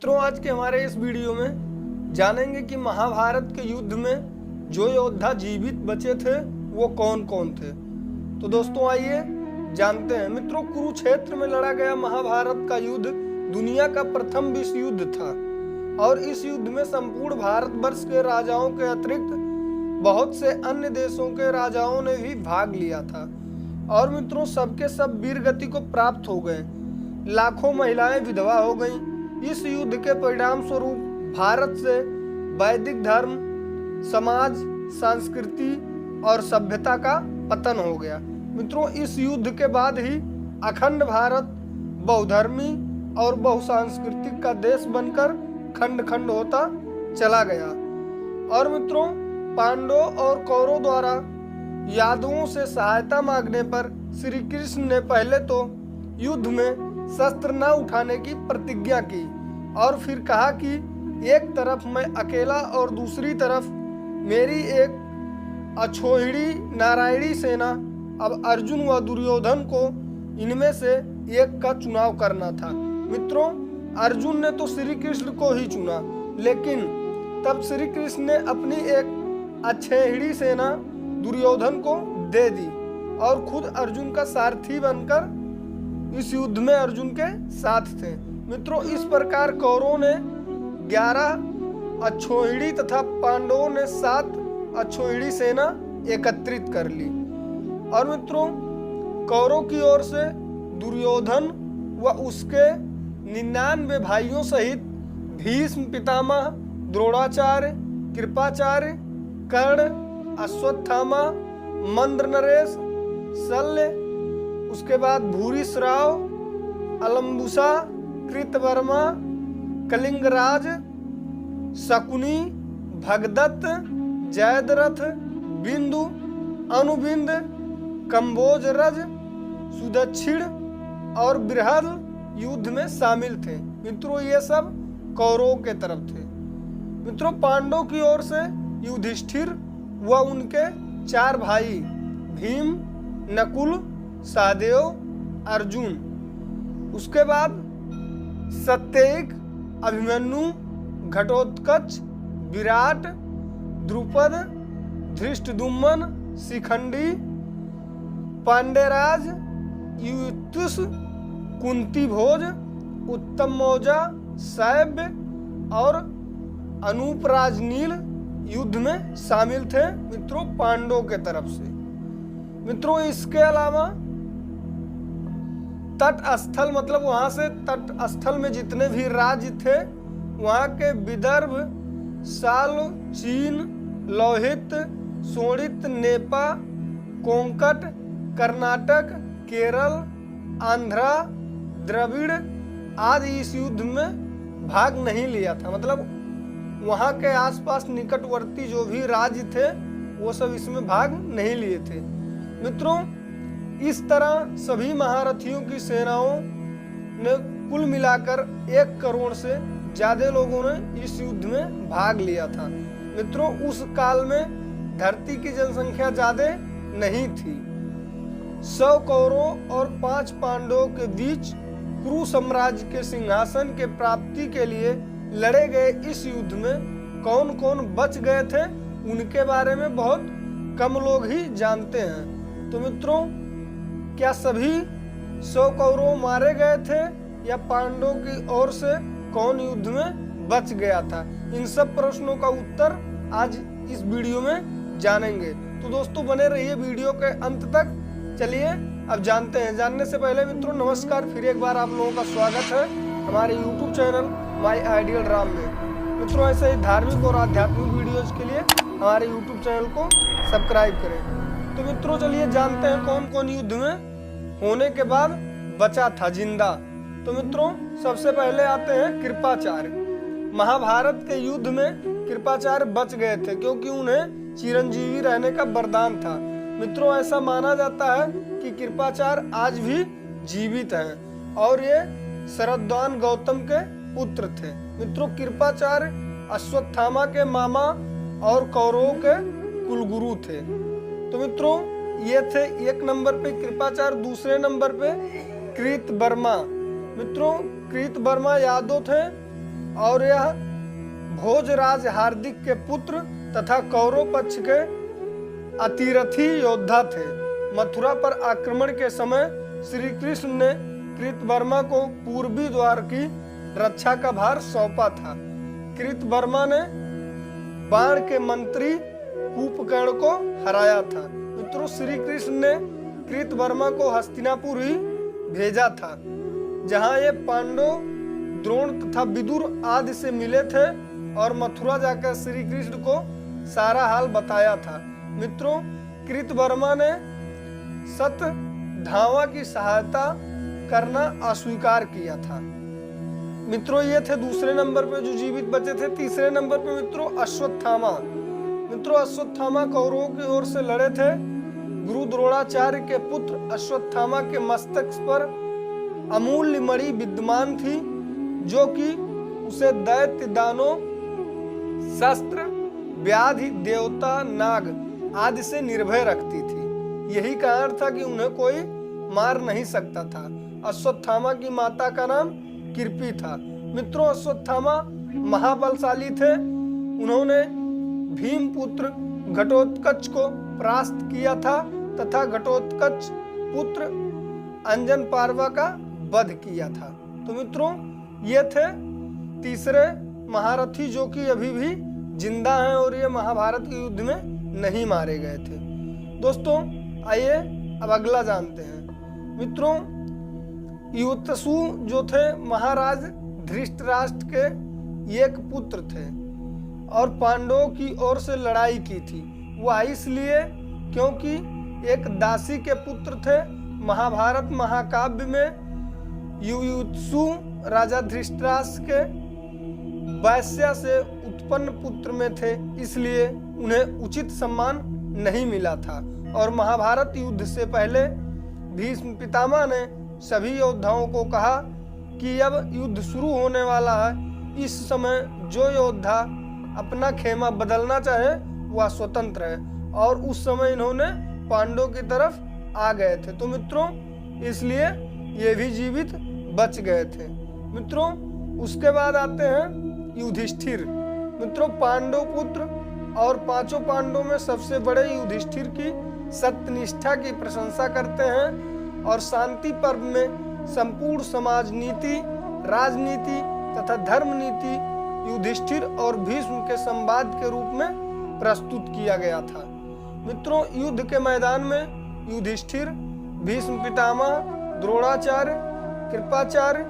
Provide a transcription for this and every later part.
मित्रों, आज के हमारे इस वीडियो में जानेंगे कि महाभारत के युद्ध में जो योद्धा जीवित बचे थे वो कौन कौन थे। तो दोस्तों आइए जानते हैं। मित्रों, कुरुक्षेत्र में लड़ा गया महाभारत का युद्ध दुनिया का प्रथम विश्व युद्ध था और इस युद्ध में संपूर्ण भारतवर्ष के राजाओं के अतिरिक्त बहुत से अन्य देशों के राजाओं ने भी भाग लिया था और मित्रों सबके सब वीर गति को प्राप्त हो गए। लाखों महिलाएं विधवा हो गईं। इस युद्ध के परिणाम स्वरूप भारत से वैदिक धर्म, समाज, संस्कृति और सभ्यता का पतन हो गया। मित्रों, इस युद्ध के बाद ही अखंड भारत बहुधर्मी और बहुसांस्कृतिक का देश बनकर खंड खंड होता चला गया। और मित्रों, पांडवों और कौरवों द्वारा यादवों से सहायता मांगने पर श्री कृष्ण ने पहले तो युद्ध में शस्त्र न उठाने की प्रतिज्ञा की और फिर कहा कि एक तरफ मैं अकेला और दूसरी तरफ मेरी एक अछोहिड़ी नारायणी सेना। अब अर्जुन व दुर्योधन को इनमें से एक का चुनाव करना था। मित्रों, अर्जुन ने तो श्री कृष्ण को ही चुना, लेकिन तब श्री कृष्ण ने अपनी एक अछेहिड़ी सेना दुर्योधन को दे दी और खुद अर्जुन का सारथी बनकर इस युद्ध में अर्जुन के साथ थे। मित्रों, इस प्रकार कौरवों ने 11 अछोहिड़ी तथा पांडवों ने 7 अछोहिड़ी सेना एकत्रित कर ली। और मित्रों, कौरवों की ओर से दुर्योधन व उसके 99 भाइयों सहित भीष्म पितामह, द्रोणाचार्य, कृपाचार्य, कर्ण, अश्वत्थामा, मंद्र नरेश, शल्य, उसके बाद भूरिश्राव, अलम्बुसा, कृतवर्मा, कलिंगराज, शकुनी, भगदत्त, जयद्रथ, बिंदु, अनुबिंद, कंबोजरज, सुदक्षिण और बृहद युद्ध में शामिल थे। मित्रों, ये सब कौरवों के तरफ थे। मित्रों, पांडवों की ओर से युधिष्ठिर व उनके 4 भाई भीम, नकुल, सहदेव, अर्जुन, उसके बाद सत्येक, अभिमन्यु, घटोत्कच, विराट, द्रुपद, धृष्टद्युम्न, शिखंडी, पांडेराज, युयुत्सु, कुंती भोज, उत्तम मौजा, शैब्य और अनूपराज नील युद्ध में शामिल थे। मित्रों, पांडवों के तरफ से। मित्रों, इसके अलावा तट स्थल मतलब वहां से तट स्थल में जितने भी राज्य थे वहां के विदर्भ, साल, चीन, लोहित, सोणित, नेपा, कोंकण, कर्नाटक, केरल, आंध्रा, द्रविड़ आदि इस युद्ध में भाग नहीं लिया था। मतलब वहां के आसपास निकटवर्ती जो भी राज्य थे वो सब इसमें भाग नहीं लिए थे। मित्रों, इस तरह सभी महारथियों की सेनाओं ने कुल मिलाकर 1 करोड़ से ज्यादा लोगों ने इस युद्ध में भाग लिया था। मित्रों, उस काल में धरती की जनसंख्या ज्यादा नहीं थी। 100 कौरवों और 5 पांडवों के बीच कुरु साम्राज्य के सिंहासन के प्राप्ति के लिए लड़े गए इस युद्ध में कौन कौन बच गए थे उनके बारे में बहुत कम लोग ही जानते हैं। तो मित्रों, क्या सभी 100 कौरव मारे गए थे या पांडवों की ओर से कौन युद्ध में बच गया था? इन सब प्रश्नों का उत्तर आज इस वीडियो में जानेंगे। तो दोस्तों बने रहिए वीडियो के अंत तक। चलिए अब जानते हैं। जानने से पहले मित्रों नमस्कार, फिर एक बार आप लोगों का स्वागत है हमारे YouTube channel my ideal drum में। मित्रों, ऐसे ही धार्मिक और आध्यात्मिक वीडियोज के लिए हमारे यूट्यूब चैनल को सब्सक्राइब करें। तो मित्रों चलिए जानते हैं कौन कौन युद्ध में होने के बाद बचा था जिंदा। तो मित्रों, सबसे पहले आते हैं कृपाचार्य। महाभारत के युद्ध में कृपाचार्य बच गए थे क्योंकि उन्हें चिरंजीवी रहने का वरदान था। मित्रों, ऐसा माना जाता है कि कृपाचार्य आज भी जीवित हैं और ये शरद्वान गौतम के पुत्र थे। मित्रों, कृपाचार्य अश्वत्थामा के मामा और कौरवों के कुलगुरु थे। तो मित्रों, ये थे 1 नंबर पे कृपाचार्य। दूसरे नंबर पे कृतवर्मा। मित्रों, कृतवर्मा यादव थे और यह भोजराज हार्दिक के पुत्र तथा कौरव पक्ष के अतिरथी योद्धा थे। मथुरा पर आक्रमण के समय श्री कृष्ण ने कृतवर्मा को पूर्वी द्वार की रक्षा का भार सौंपा था। कृतवर्मा ने बाण के मंत्री कुंभकर्ण को हराया था। मित्रों, श्री कृष्ण ने कृतवर्मा को हस्तिनापुर ही भेजा था, जहां ये पांडव द्रोण तथा विदुर आदि से मिले थे और मथुरा जाकर श्री कृष्ण को सारा हाल बताया था। मित्रों, कृतवर्मा ने सतधावा की सहायता करना अस्वीकार किया था। मित्रों, ये थे दूसरे नंबर पे जो जीवित बचे थे। तीसरे नंबर पे मित्रों अश्वत्थामा। मित्रों, अश्वत्थामा कौरवों की ओर से लड़े थे। गुरु द्रोणाचार्य के पुत्र अश्वत्थामा के मस्तक पर अमूल्य मणि विद्यमान थी, जो कि उसे दैत्य दानों, शस्त्र, व्याधि, देवता, नाग आदि से निर्भय रखती थी। यही कारण था कि उन्हें कोई मार नहीं सकता था। अश्वत्थामा की माता का नाम कृपी था। मित्रों, अश्वत्थामा महाबलशाली थे। उन्होंने भीम पुत्र घटोत्कच को परास्त किया था तथा घटोत्कच पुत्र अंजन पार्वा का वध किया था। तो मित्रों, ये थे तीसरे महारथी जो कि अभी भी जिंदा हैं और ये महाभारत के युद्ध में नहीं मारे गए थे। दोस्तों, आइए अब अगला जानते हैं। मित्रों, युतसु जो थे महाराज धृतराष्ट्र के एक पुत्र थे और पांडवों की ओर से लड़ाई की थी। वह इसलिए क्योंकि एक दासी के पुत्र थे। महाभारत महाकाव्य में युयुत्सु राजा धृतराष्ट्र के वैश्या से उत्पन्न पुत्र में थे, इसलिए उन्हें उचित सम्मान नहीं मिला था। और महाभारत युद्ध से पहले भीष्म पितामह ने सभी योद्धाओं को कहा कि अब युद्ध शुरू होने वाला है। इस समय जो योद्धा अपना खेमा बदलना चाहे वह स्वतंत्र है। और उस समय इन्होंने पांडवों की तरफ आ गए थे। तो मित्रों, इसलिए ये भी जीवित बच गए थे। मित्रों, उसके बाद आते हैं युधिष्ठिर। मित्रों, पांडव पुत्र और पांचों पांडवों में सबसे बड़े युधिष्ठिर की सत्यनिष्ठा की प्रशंसा करते हैं और शांति पर्व में संपूर्ण समाज नीति, राजनीति तथा धर्म नीति युधिष्ठिर और भीष्म के संवाद के रूप में प्रस्तुत किया गया था। मित्रों, युद्ध के मैदान में युधिष्ठिर भीष्म पितामह, द्रोणाचार्य, कृपाचार्य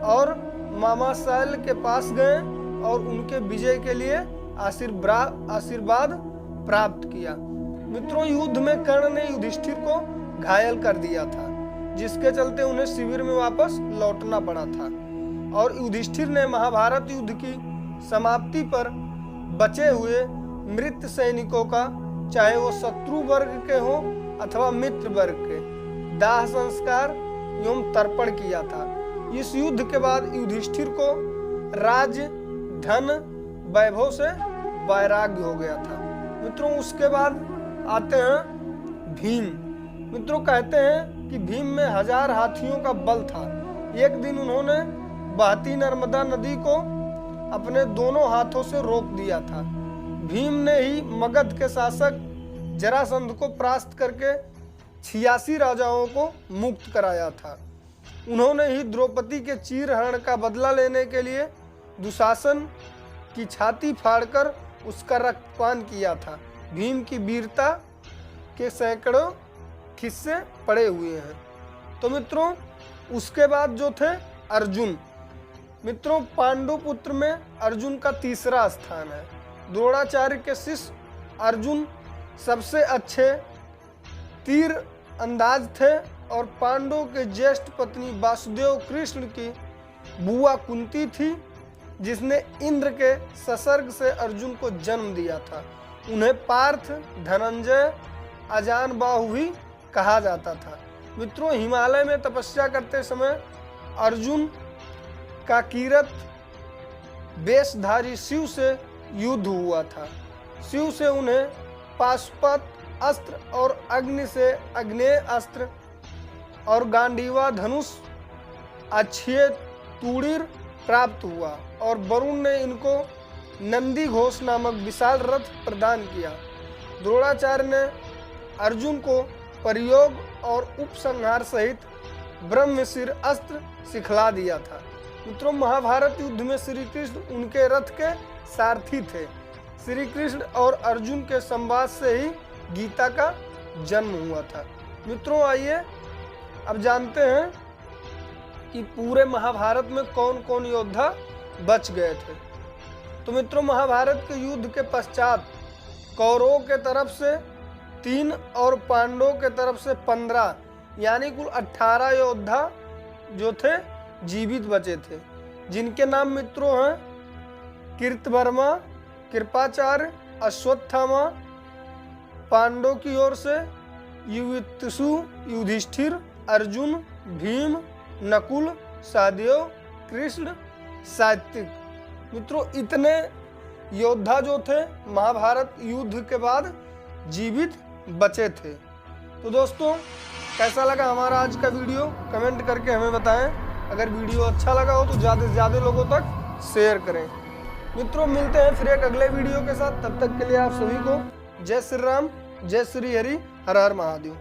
और मामा शैल के पास गए और उनके विजय के लिए आशीर्वाद प्राप्त किया। मित्रों, युद्ध में कर्ण ने युधिष्ठिर को घायल कर दिया था, जिसके चलते उन्हें शिविर में वापस लौटना पड़ा था। और युधिष्ठिर ने महाभारत युद्ध की समाप्ति पर बचे हुए मृत सैनिकों का, चाहे वो शत्रु वर्ग के हों अथवा मित्र वर्ग के, दाह संस्कार एवं तर्पण किया था। इस युद्ध के बाद युधिष्ठिर को राज्य, धन, वैभव से वैराग्य हो गया था। मित्रों, उसके बाद आते हैं भीम। मित्रों, कहते हैं कि भीम में 1000 हाथियों का बल था। एक दिन उन्होंने बहती नर्मदा नदी को अपने दोनों हाथों से रोक दिया था। भीम ने ही मगध के शासक जरासंध को परास्त करके 86 राजाओं को मुक्त कराया था। उन्होंने ही द्रौपदी के चीरहरण का बदला लेने के लिए दुशासन की छाती फाड़कर उसका रक्तपान किया था। भीम की वीरता के सैकड़ों किस्से पड़े हुए हैं। तो मित्रों, उसके बाद जो थे अर्जुन। मित्रों, पांडु पुत्र में अर्जुन का तीसरा स्थान है। द्रोणाचार्य के शिष्य अर्जुन सबसे अच्छे तीर अंदाज थे और पांडवों के ज्येष्ठ पत्नी वासुदेव कृष्ण की बुआ कुंती थी, जिसने इंद्र के ससर्ग से अर्जुन को जन्म दिया था। उन्हें पार्थ, धनंजय, अजानबाहु भी कहा जाता था। मित्रों, हिमालय में तपस्या करते समय अर्जुन का कीरत वेशधारी शिव से युद्ध हुआ था। शिव से उन्हें पाशुपत अस्त्र और अग्नि से अग्नेय अस्त्र और गांडीवा धनुष, अक्षय तूणीर प्राप्त हुआ और वरुण ने इनको नंदी घोष नामक विशाल रथ प्रदान किया। द्रोणाचार्य ने अर्जुन को प्रयोग और उपसंहार सहित ब्रह्मशिर अस्त्र सिखला दिया था। मित्रों, महाभारत युद्ध में श्री कृष्ण उनके रथ के सारथी थे। श्री कृष्ण और अर्जुन के संवाद से ही गीता का जन्म हुआ था। मित्रों, आइए अब जानते हैं कि पूरे महाभारत में कौन कौन योद्धा बच गए थे। तो मित्रों, महाभारत के युद्ध के पश्चात कौरवों के तरफ से 3 और पांडवों के तरफ से 15 यानी कुल 18 योद्धा जो थे जीवित बचे थे, जिनके नाम मित्रों हैं कृतवर्मा, कृपाचार्य, अश्वत्थामा। पांडवों की ओर से युयुत्सु, युधिष्ठिर, अर्जुन, भीम, नकुल, सहदेव, कृष्ण, सात्विक। मित्रों, इतने योद्धा जो थे महाभारत युद्ध के बाद जीवित बचे थे। तो दोस्तों, कैसा लगा हमारा आज का वीडियो कमेंट करके हमें बताएं। अगर वीडियो अच्छा लगा हो तो ज़्यादा से ज़्यादा लोगों तक शेयर करें। मित्रों, मिलते हैं फिर एक अगले वीडियो के साथ। तब तक के लिए आप सभी को जय श्री राम, जय श्री हरि, हर हर महादेव।